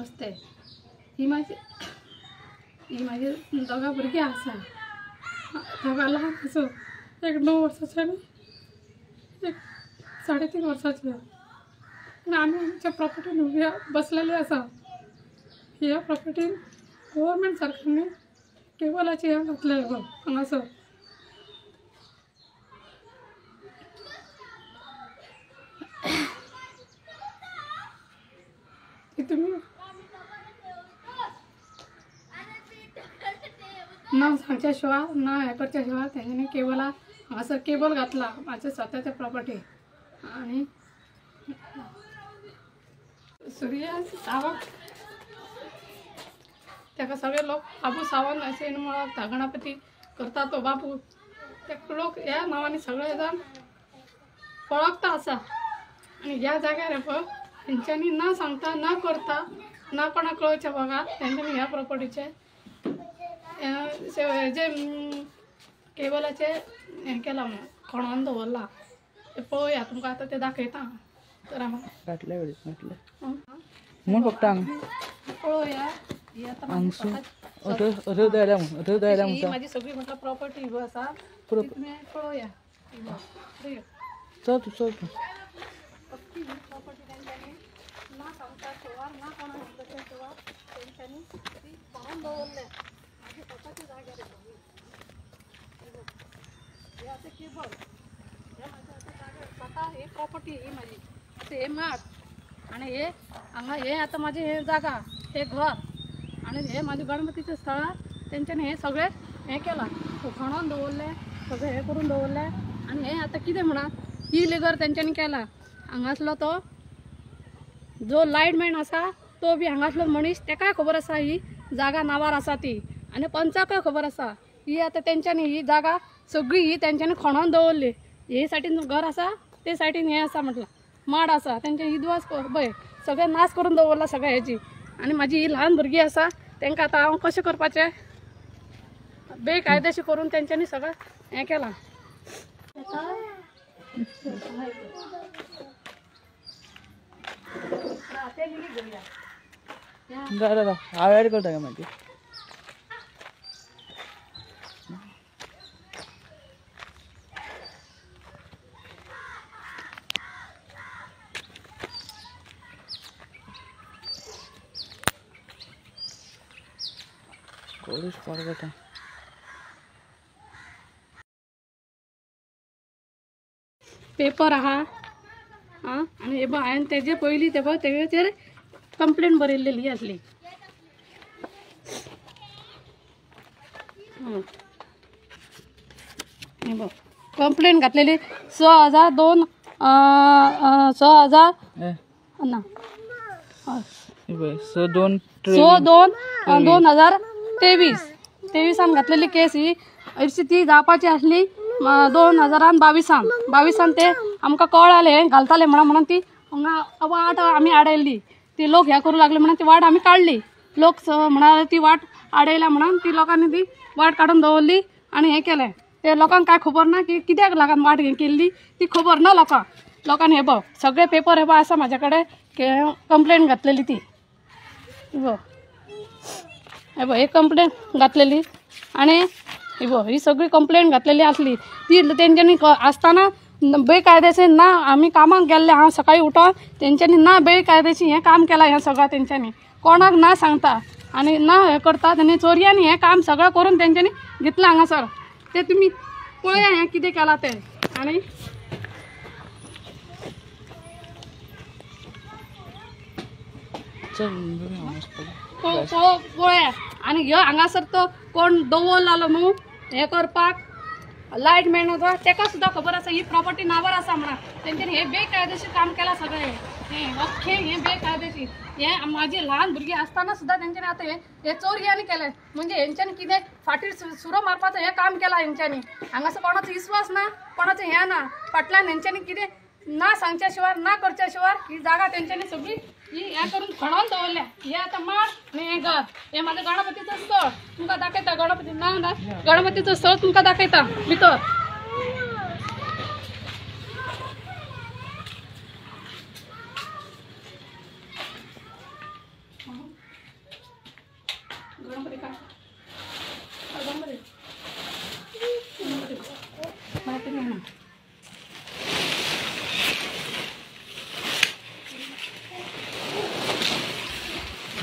नमस्ते। ही माझी दोघा भुरगी आसा। दोघा लहान आसा, एक 9 वर्षाची आणि एक 3.5 वर्षाची। आणि आम्ही आमच्या प्रॉपर्टीन बसलेले आसा। ह्या प्रॉपर्टीन गव्हर्मेंट सरकारने केबलाची हे घातले बघ हांगासर। तुम्ही ना सांगच्या शिवाय ना हे करच्या शिवाय त्यांनी केबल असं केबल घातला माझ्या स्वतःच्या प्रॉपर्टी। आणि सूर्य सावंत त्याका सगळे लोक बाबू सावंत असे म्हणतात। गणपती करता तो बाबू ते लोक या नावाने सगळेजण ओळखता असा। आणि या जाग्यार पण त्यांच्यानी न सांगता न करता ना कोणा कळच्या बघा त्यांच्यानी ह्या प्रॉपर्टीचे जे केबलाचे हे केला म्हणून खणून दवरला ते पळोवया तुमकां आता ते दाखयता। तर मग फक्त पळोवया ही आता माझी सगळी म्हटलं प्रॉपर्टी ही आसा तुम्ही पळोवया। चल चल प्रॉपर्टी त्यांच्यानी ना सांगता शिवार ना कोणा सांगता शिवार त्यांच्यानी ती खणून दवरले माझी स्वतःची जागा रे हे आता केबल हे माझ्या आता जागा स्वतः हे प्रॉपर्टी ही माझी आता हे माठ आणि हे हांगा हे आता माझे हे जागा हे घर आणि हे माझे गणपतीचे स्थळ त्यांच्यानी हे सगळे हे केला खणून दवरले सगळे हे करून दवरले। आणि हे आता कितें म्हणा ही लेगर त्यांच्यानी केला। हांगासलो तो जो लायटमॅन आसा तो बी हांगासलो मनीस तेका खबर आसा ही जागा नावार आसा ती आणि पंचाका खबर आसा ही आता त्यांच्यानी ही जागा सगळी ही त्यांच्यानी खणून दवरली। हे सायडीन घर आसा ते सायडीन हे आसा म्हटलं माड आसा त्यांचे इद्वास पळय सगळे नाश करून दवरला सगळ्या हेची। आणि माझी ही लहान भुरगीं आसा तांकां आतां हांव कशें करपाचें बेकायदेशीर करून त्यांच्यानी सगळं हे केलां। हांव ऍड करता काय माहिती कोणीच पाडता पेपर आहा आणि हे बघ हांवें तेजे पयलीं ते बघ तेचेर कंप्लेंट बरयल्लेली आसली। हे बघ कंप्लेंट घातलेली 6,002 ना 2023 घातलेली केस ही अशी ती जावपाची आसली 2022 ते आमकां कळाले घालताले म्हणून ती हांगा वाट आमी आडयल्ली। ती लोक ह्या करू लागले म्हणून ती वाट आमी काडली। लोक म्हणाले ती वाट आडयल्या म्हणून ती लोकांनी ती वाट काडून दवरली आणि हे केलें। ते लोकांक काय खबर ना की कित्याक लागून वाट हे केल्ली ती खबर ना लोकांनी। हे बघ सगळे पेपर हे बघ आसा म्हाज्या कडेन कंप्लेंट घातलेली ती हे बघ एक कंप्लेंट घातलेली आणि हे बघ ही सगळी कंप्लेंट घातलेली आसली ती तेंच्यांनी आसतना बेकायदेशीर ना आमी कामाक गेल्ले हांव सकाळी उठोन तेंच्यांनी ना बेकायदेशीर हें काम केलां हें सगळं तेंच्यांनी कोणाक ना सांगता आणि ना हे करता आनी चोरयांनी हें काम सगळं करून तेंच्यांनी घेतलां हांगासर। ते तुमी पळया हें कितें केलां तें आणि पळया आणि ह्यो हांगासर तो कोण दवरलेलो न्हू हे करपाक लायटमॅन होतो तेका सुद्धा खबर आसा ही प्रॉपर्टी नावार आसा म्हणून तेंच्यांनी हे बेकायदेशीर काम केलां सगळें हें अख्खें हें बेकायदेशीर हें माझी लहान भुरगीं आसतना सुद्धा तेंच्यांनी आतां हे चोरयांनी केलें म्हणजे हेंच्यांनी कितें फाटीर सुरो मारपाचो हें काम केलां हेंच्यांनी। हांगासर कोणाचो विश्वास ना कोणाचो हें ना फाटल्यान हेंच्यांनी कितें ना सांगच्या शिवाय ना करच्या शिवाय ही जागा तेंच्यांनी सगळी ही हें करून खणून दवरल्या। हे आतां माड आनी हें घर हें म्हाजें गणपतीचो स्थळ तुमकां दाखयता गणपती ना गणपतीचो स्थळ तुमकां दाखयता भितर।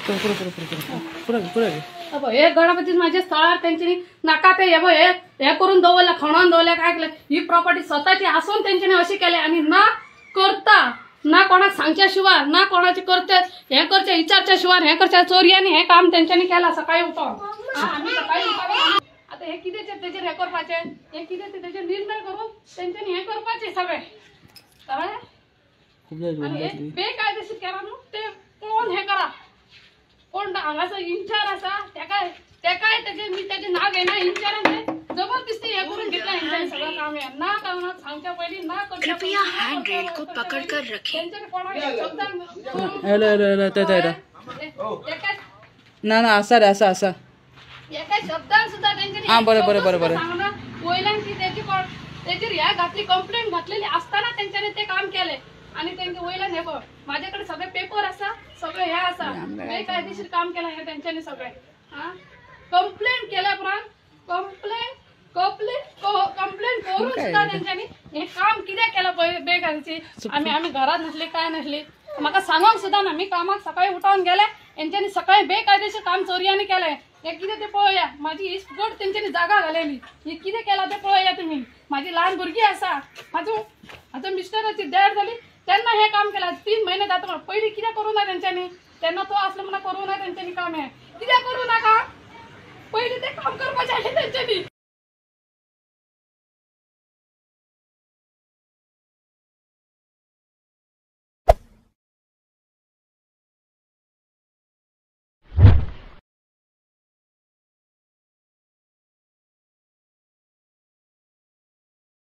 पुढे हे गणपती माझे स्थळ त्यांची नाका ते हे करून दवरला खणून दवरल्या काय केलं ही प्रॉपर्टी स्वतःची असून त्यांच्याने अशी केली आणि ना करता ना कोणाक सांगच्या शिवाय ना कोणाची करते हे करच्या विचारच्या शिवाय हे करच्या चोरयाने हे काम त्यांच्यानी केला सकाळी उठून आम्ही सकाळी उठून आता हे किती त्याचे हे करपाचे हे किती त्याचे निर्णय करून त्यांच्यानी हे करपाचे सगळे आणि हे बेकायदेशीर करा ना ते कोण हे करा कोण हांगाचा इंचार असा त्या काय त्याचे मी त्याचे नाव घेणार इंचाराने जबरदस्ती हे करून घेतला इंचार सगळं काम आहे ना करणार सांगच्या पहिली ना कृपया हैंडरेल को पकड़कर रखें। ना असा रे असा एका शब्दान सुद्धा त्यांच्यानी हा, बरं. वयलांची त्याची ह्या घातली कंप्लेंट घातलेली असताना त्यांच्याने ते काम केले आणि त्यांचे वयला हे बघ माझ्याकडे सगळे पेपर असा सगळे हे असा बेकायदेशीर काम केलं हे त्यांच्यानी सगळे हा कंप्लेंट केल्याप्रमाणे कंप्लेंट करून सुद्धा त्यांच्यानी हे काम किती केलं बेकायदेशीर आम्ही घरात नसले काय नसले मला सांगून सुद्धा ना मी कामात सकाळी उठावून गेले यांच्यानी सकाळी बेकायदेशीर काम चोरयाने केलंय हे किती ते पळूया माझी इस्टगड त्यांच्यानी जागा घालेली हे किती केला ते पळूया तुम्ही माझी लहान मुलगी असा माझं मिस्टराची डॅड झाली त्यांना हे काम केलं 3 महिने जातो पहिली किती करू ना त्यांच्यानी त्यांना तो असलं म्हणा करू ना त्यांच्यानी काम आहे किती करू नका पहिले ते काम करण्याचे आहे त्यांच्यानी